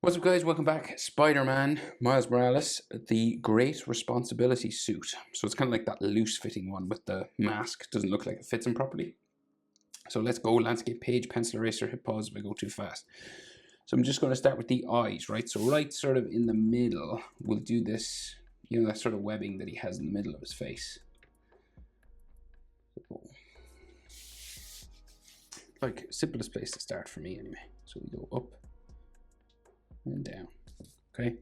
What's up, guys? Welcome back. Spider-Man, Miles Morales, the Great Responsibility suit. So it's kind of like that loose-fitting one with the mask. Doesn't look like it fits him properly. So let's go. Landscape page, pencil eraser, hit pause if I go too fast. So I'm just going to start with the eyes, right? So right sort of in the middle, we'll do this, that sort of webbing that he has in the middle of his face. Like, simplest place to start for me anyway. So we go up and down, okay?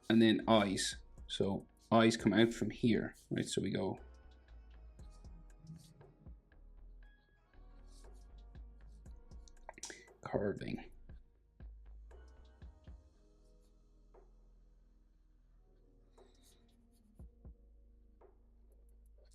And then eyes. So eyes come out from here, right? So we go curving.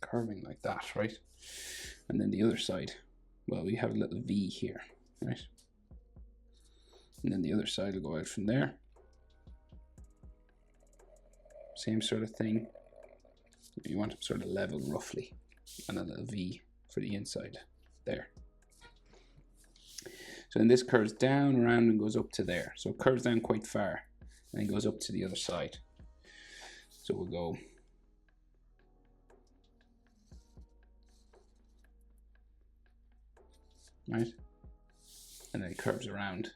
Curving like that, right? And then the other side, well, we have a little V here, right? And then the other side will go out from there. Same sort of thing. You want them sort of level roughly, and a little V for the inside there. So then this curves down, around, and goes up to there. So it curves down quite far, and then goes up to the other side. So we'll go right, and then it curves around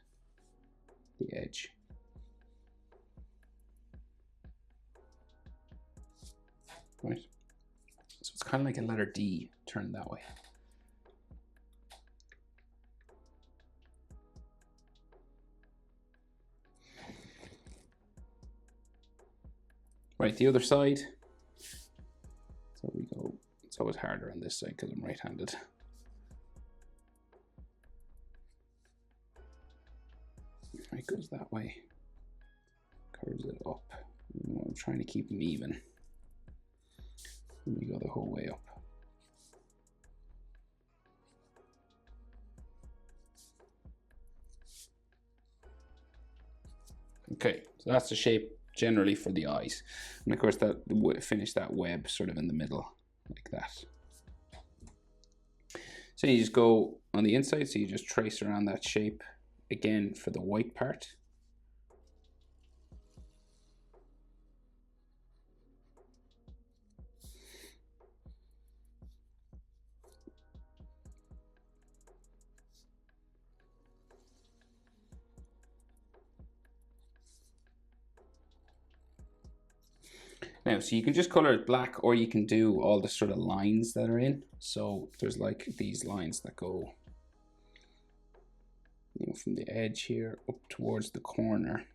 the edge. Right, so it's kind of like a letter D turned that way. Right, the other side. So we go, it's always harder on this side because I'm right-handed. It goes that way, curves it up. I'm trying to keep them even. And we go the whole way up. Okay, so that's the shape generally for the eyes. And of course that finish that web sort of in the middle like that. So you just go on the inside, so you just trace around that shape again for the white part. Now, so you can just color it black, or you can do all the sort of lines that are in. So there's like these lines that go, from the edge here up towards the corner,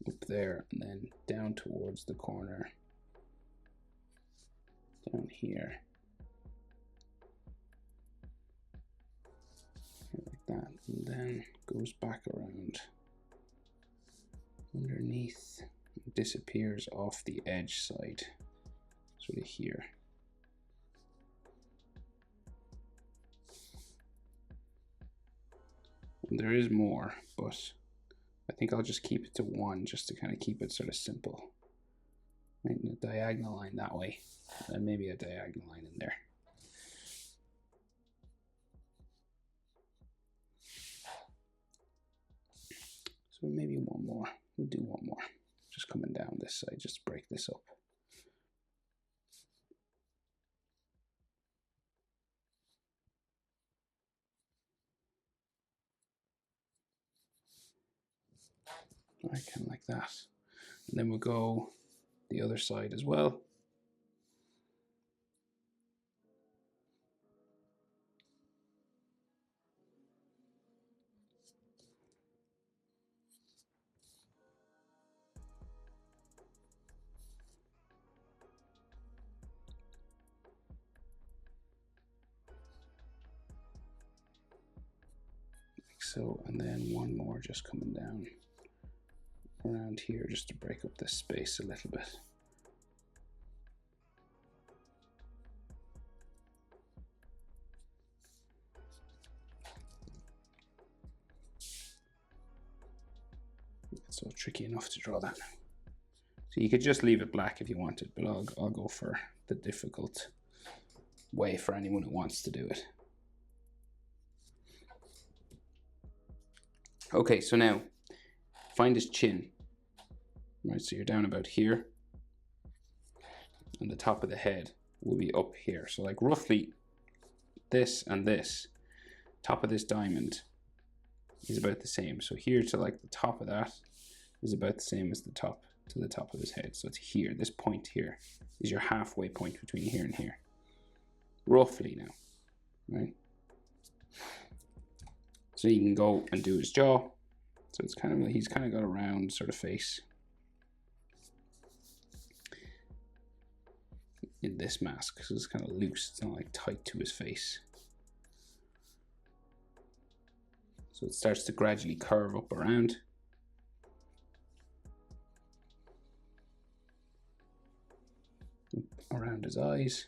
up there, and then down towards the corner, down here, like that, and then goes back around underneath. Disappears off the edge side, sort of here. And there is more, but I think I'll just keep it to one just to kind of keep it sort of simple. Right, and a diagonal line that way, and maybe a diagonal line in there. So maybe one more. We'll do one more. Just coming down this side, just break this up. Right, kind of like that. And then we'll go the other side as well. So, and then one more just coming down around here just to break up this space a little bit. It's so tricky enough to draw that. So you could just leave it black if you wanted, but I'll go for the difficult way for anyone who wants to do it. Okay, so now find his chin. Right, so you're down about here, and the top of the head will be up here. So like roughly this and this, top of this diamond is about the same. So here to like the top of that is about the same as the top to the top of his head. So it's here, this point here is your halfway point between here and here. Roughly now, right? So you can go and do his jaw. So it's kind of, he's kind of got a round sort of face in this mask. So it's kind of loose, it's not like tight to his face. So it starts to gradually curve up around. Around his eyes.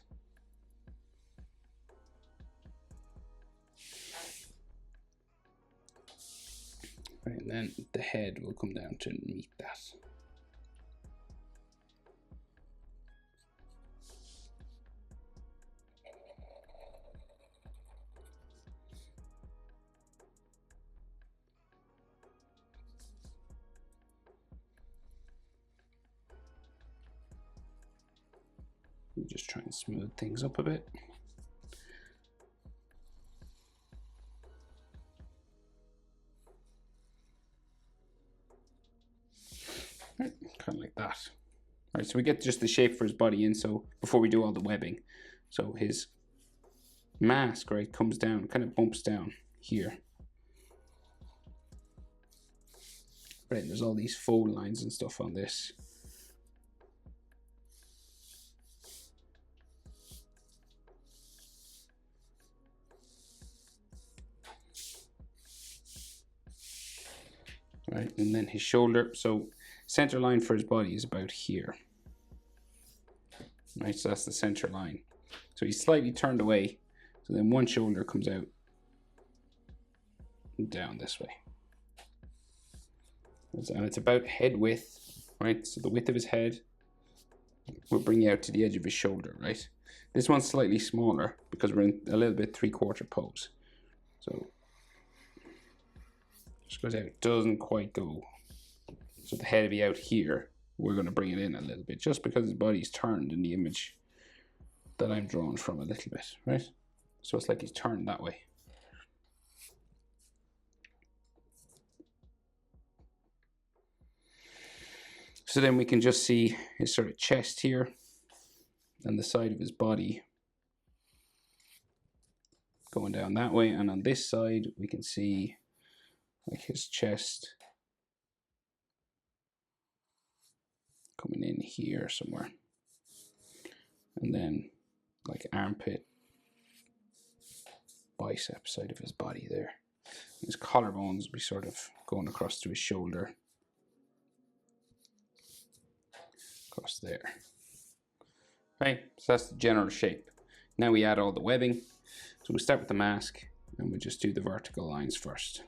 Right, and then the head will come down to meet that. Just try and smooth things up a bit. Right, kind of like that. All right, so we get just the shape for his body in. So before we do all the webbing, so his mask, right, comes down, kind of bumps down here. Right, and there's all these fold lines and stuff on this. Right, and then his shoulder, so center line for his body is about here. Right, so that's the center line. So he's slightly turned away, so then one shoulder comes out and down this way. And it's about head width, right? So the width of his head will bring you out to the edge of his shoulder, right? This one's slightly smaller because we're in a little bit 3/4 pose. So just goes out, doesn't quite go. So the head will be out here. We're going to bring it in a little bit just because his body's turned in the image that I'm drawn from a little bit, right? So it's like he's turned that way. So then we can just see his sort of chest here and the side of his body going down that way. And on this side, we can see like his chest coming in here somewhere. And then like armpit, bicep side of his body there. His collarbones will be sort of going across to his shoulder. Across there. Right, so that's the general shape. Now we add all the webbing. So we'll start with the mask and we'll just do the vertical lines first.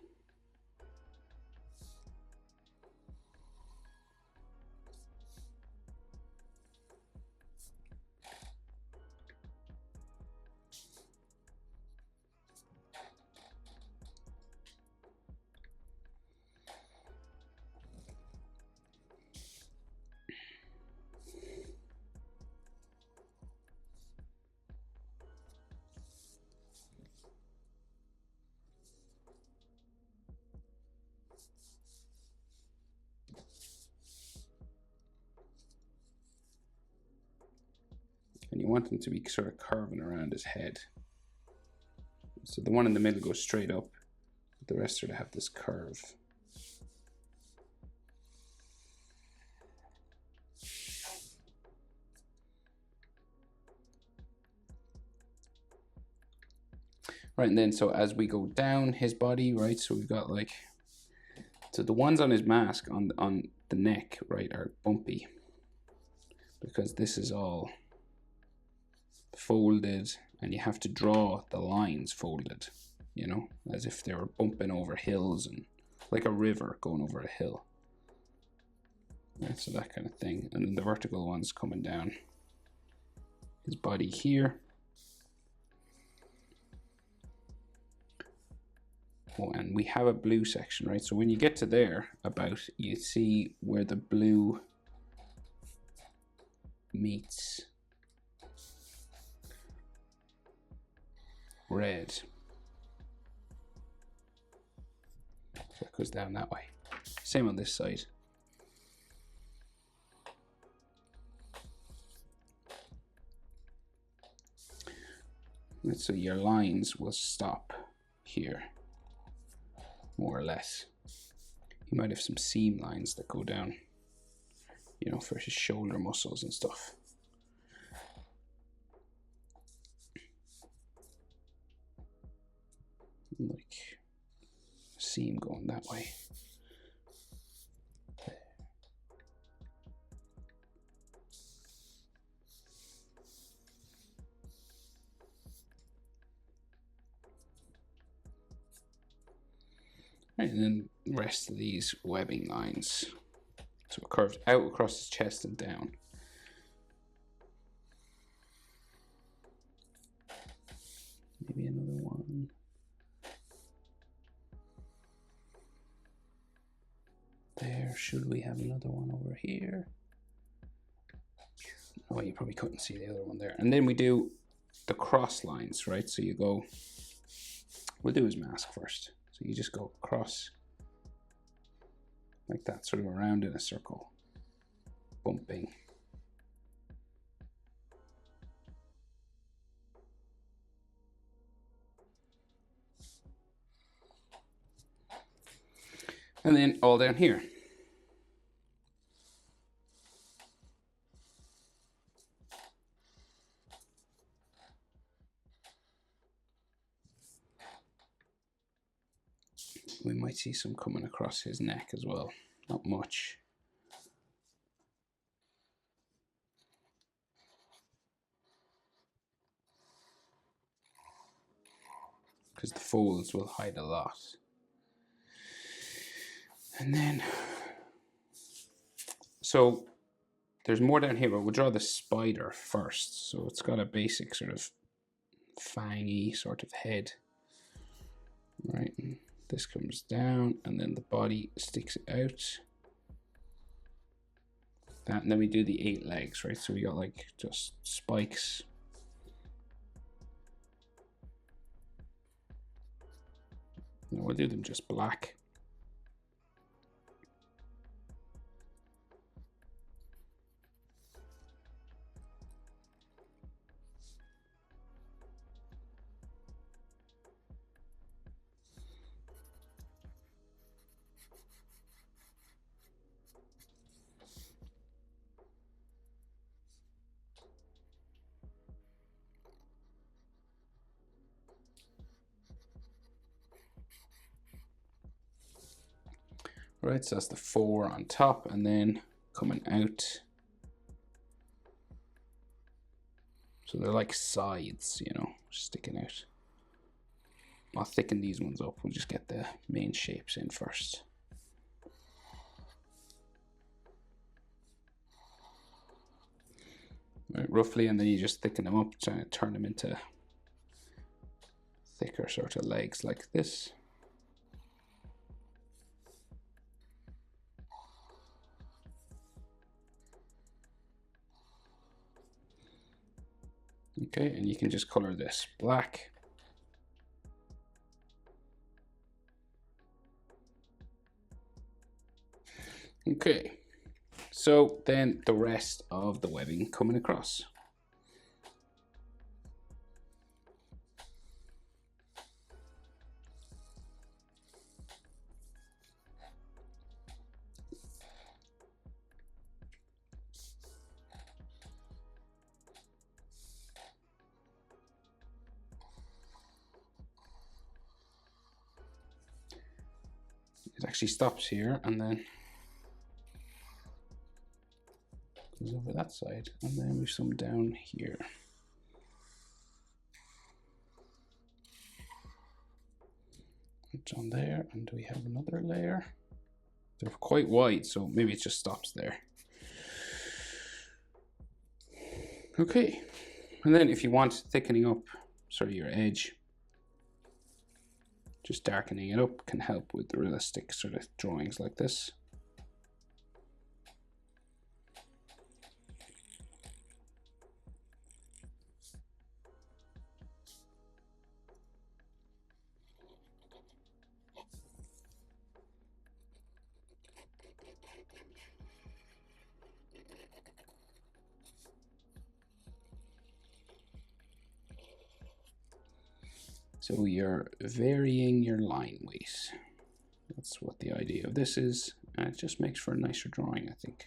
And you want them to be sort of curving around his head. So the one in the middle goes straight up, but the rest sort of have this curve. Right, and then so as we go down his body, right, so we've got like, so the ones on his mask on the neck, right, are bumpy because this is all folded and you have to draw the lines folded, you know, as if they were bumping over hills and like a river going over a hill. Right, so that kind of thing. And then the vertical ones coming down his body here. Oh, and we have a blue section, right? So when you get to there, about, you see where the blue meets red. So it goes down that way. Same on this side. So your lines will stop here, more or less. He might have some seam lines that go down, you know, for his shoulder muscles and stuff. Like a seam going that way. Right, and then the rest of these webbing lines. So it curves out across his chest and down. Maybe another one. There, should we have another one over here? Oh, you probably couldn't see the other one there. And then we do the cross lines, right? So you go, we'll do his mask first. So you just go across like that, sort of around in a circle, bumping. And then all down here. We might see some coming across his neck as well. Not much. Because the folds will hide a lot. And then, so there's more down here, but we'll draw the spider first. So it's got a basic sort of fangy sort of head, right? And this comes down, and then the body sticks out. That, and then we do the 8 legs, right? So we got like just spikes. And we'll do them just black. Right, so that's the 4 on top, and then coming out. So they're like sides, you know, sticking out. I'll thicken these ones up. We'll just get the main shapes in first. Right, roughly, and then you just thicken them up, trying to turn them into thicker sort of legs like this. Okay, and you can just color this black. Okay, so then the rest of the webbing coming across. It actually stops here and then goes over that side, and then we've some down here. It's on there, and do we have another layer? They're quite wide, so maybe it just stops there. Okay, and then if you want thickening up sort of your edge, Just darkening it up can help with the realistic sort of drawings like this. So you're varying your line weight. That's what the idea of this is. And it just makes for a nicer drawing, I think.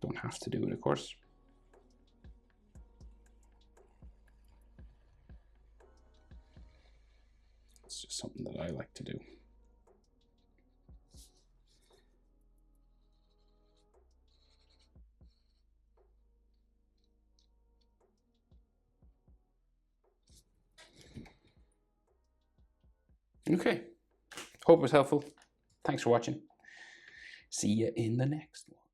Don't have to do it, of course. It's just something that I like to do. Okay, hope it was helpful. Thanks for watching. See you in the next one.